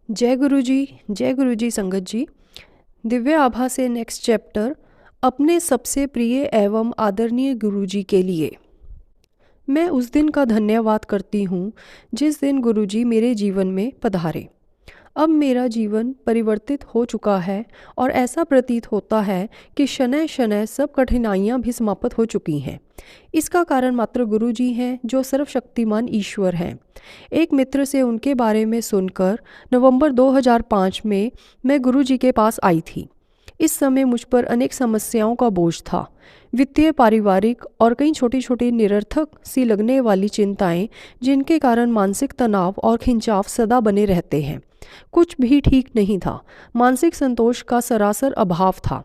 जय गुरु जी संगत जी। दिव्य आभा से नेक्स्ट चैप्टर, अपने सबसे प्रिय एवं आदरणीय गुरु जी के लिए। मैं उस दिन का धन्यवाद करती हूँ जिस दिन गुरु जी मेरे जीवन में पधारे। अब मेरा जीवन परिवर्तित हो चुका है और ऐसा प्रतीत होता है कि शनय शनय सब कठिनाइयाँ भी समाप्त हो चुकी हैं। इसका कारण मात्र गुरु जी हैं जो सर्वशक्तिमान ईश्वर हैं। एक मित्र से उनके बारे में सुनकर नवंबर 2005 में मैं गुरु जी के पास आई थी। इस समय मुझ पर अनेक समस्याओं का बोझ था, वित्तीय, पारिवारिक और कई छोटी छोटी निरर्थक सी लगने वाली चिंताएं, जिनके कारण मानसिक तनाव और खिंचाव सदा बने रहते हैं। कुछ भी ठीक नहीं था, मानसिक संतोष का सरासर अभाव था।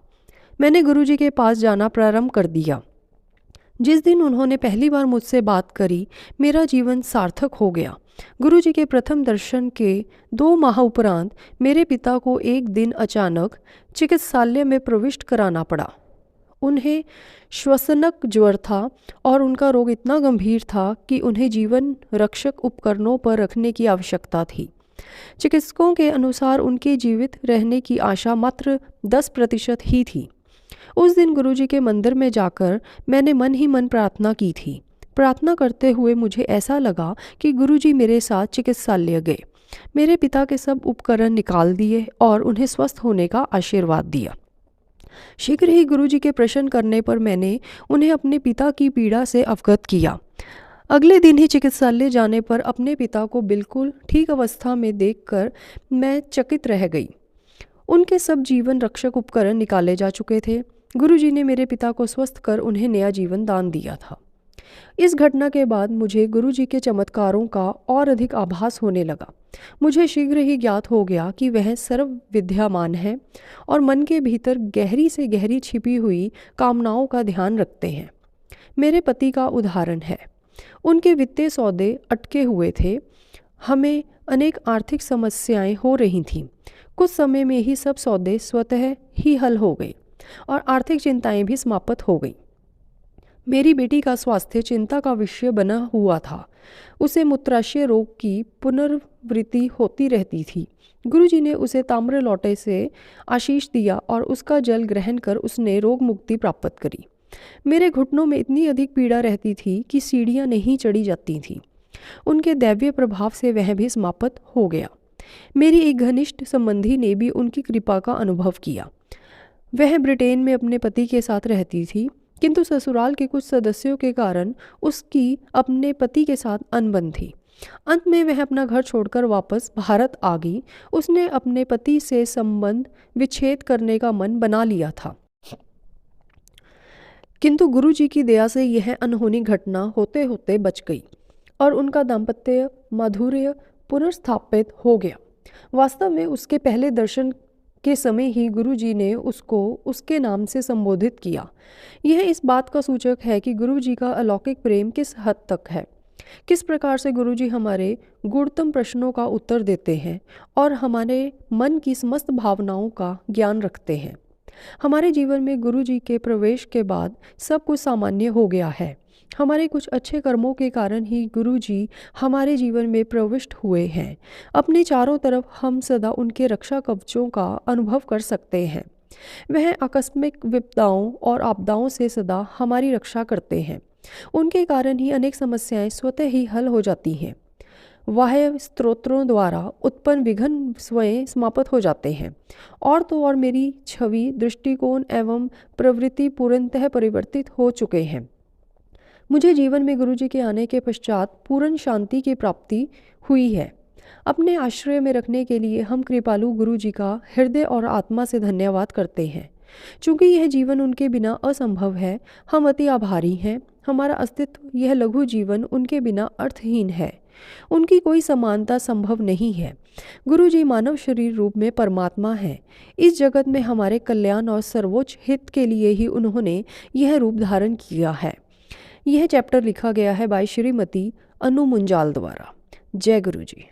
मैंने गुरुजी के पास जाना प्रारंभ कर दिया। जिस दिन उन्होंने पहली बार मुझसे बात करी, मेरा जीवन सार्थक हो गया। गुरुजी के प्रथम दर्शन के 2 माह उपरांत मेरे पिता को एक दिन अचानक चिकित्सालय में प्रविष्ट कराना पड़ा। उन्हें श्वसनक ज्वर था और उनका रोग इतना गंभीर था कि उन्हें जीवन रक्षक उपकरणों पर रखने की आवश्यकता थी। चिकित्सकों के अनुसार उनके जीवित रहने की आशा मात्र 10% ही थी। उस दिन गुरुजी के मंदिर में जाकर मैंने मन ही मन प्रार्थना की थी। प्रार्थना करते हुए मुझे ऐसा लगा कि गुरुजी मेरे साथ चिकित्सालय गए, मेरे पिता के सब उपकरण निकाल दिए और उन्हें स्वस्थ होने का आशीर्वाद दिया। शीघ्र ही गुरुजी के प्रश्न करने पर मैंने उन्हें अपने पिता की पीड़ा से अवगत किया। अगले दिन ही चिकित्सालय जाने पर अपने पिता को बिल्कुल ठीक अवस्था में देखकर मैं चकित रह गई। उनके सब जीवन रक्षक उपकरण निकाले जा चुके थे। गुरुजी ने मेरे पिता को स्वस्थ कर उन्हें नया जीवन दान दिया था। इस घटना के बाद मुझे गुरुजी के चमत्कारों का और अधिक आभास होने लगा। मुझे शीघ्र ही ज्ञात हो गया कि वह सर्व विद्यामान है और मन के भीतर गहरी से गहरी छिपी हुई कामनाओं का ध्यान रखते हैं। मेरे पति का उदाहरण है। उनके वित्तीय सौदे अटके हुए थे। हमें अनेक आर्थिक समस्याएं हो रही थीं। कुछ समय में ही सब सौदे स्वतः ही हल हो गए और आर्थिक चिंताएं भी समाप्त हो गई। मेरी बेटी का स्वास्थ्य चिंता का विषय बना हुआ था। उसे मूत्राशय रोग की पुनरावृत्ति होती रहती थी। गुरुजी ने उसे ताम्र लोटे से आशीष दिया और उसका जल ग्रहण कर उसने रोग मुक्ति प्राप्त करी। मेरे घुटनों में इतनी अधिक पीड़ा रहती थी कि सीढ़ियाँ नहीं चढ़ी जाती थीं। उनके दैवीय प्रभाव से वह भी समाप्त हो गया। मेरी एक घनिष्ठ संबंधी ने भी उनकी कृपा का अनुभव किया। वह ब्रिटेन में अपने पति के साथ रहती थी, किंतु ससुराल के कुछ सदस्यों के कारण उसकी अपने पति के साथ अनबन थी। अंत में वह अपना घर छोड़कर वापस भारत आ गई। उसने अपने पति से संबंध विच्छेद करने का मन बना लिया था, किंतु गुरुजी की दया से यह अनहोनी घटना होते होते बच गई और उनका दाम्पत्य माधुर्य पुनर्स्थापित हो गया। वास्तव में उसके पहले दर्शन के समय ही गुरुजी ने उसको उसके नाम से संबोधित किया। यह इस बात का सूचक है कि गुरुजी का अलौकिक प्रेम किस हद तक है। किस प्रकार से गुरुजी हमारे गूढ़तम प्रश्नों का उत्तर देते हैं और हमारे मन की समस्त भावनाओं का ज्ञान रखते हैं। हमारे जीवन में गुरुजी के प्रवेश के बाद सब कुछ सामान्य हो गया है। हमारे कुछ अच्छे कर्मों के कारण ही गुरुजी हमारे जीवन में प्रविष्ट हुए हैं। अपने चारों तरफ हम सदा उनके रक्षा कवचों का अनुभव कर सकते हैं। वह आकस्मिक विपदाओं और आपदाओं से सदा हमारी रक्षा करते हैं। उनके कारण ही अनेक समस्याएं स्वतः ही हल हो जाती हैं। बाह्य स्त्रोत्रों द्वारा उत्पन्न विघ्न स्वयं समाप्त हो जाते हैं। और तो और मेरी छवि, दृष्टिकोण एवं प्रवृत्ति पूर्णतः परिवर्तित हो चुके हैं। मुझे जीवन में गुरुजी के आने के पश्चात पूर्ण शांति की प्राप्ति हुई है। अपने आश्रय में रखने के लिए हम कृपालु गुरुजी का हृदय और आत्मा से धन्यवाद करते हैं। चूँकि यह जीवन उनके बिना असंभव है, हम अति आभारी हैं। हमारा अस्तित्व, यह लघु जीवन, उनके बिना अर्थहीन है। उनकी कोई समानता संभव नहीं है। गुरुजी मानव शरीर रूप में परमात्मा हैं। इस जगत में हमारे कल्याण और सर्वोच्च हित के लिए ही उन्होंने यह रूप धारण किया है। यह चैप्टर लिखा गया है बाय श्रीमती अनु मुंजाल द्वारा। जय गुरु जी।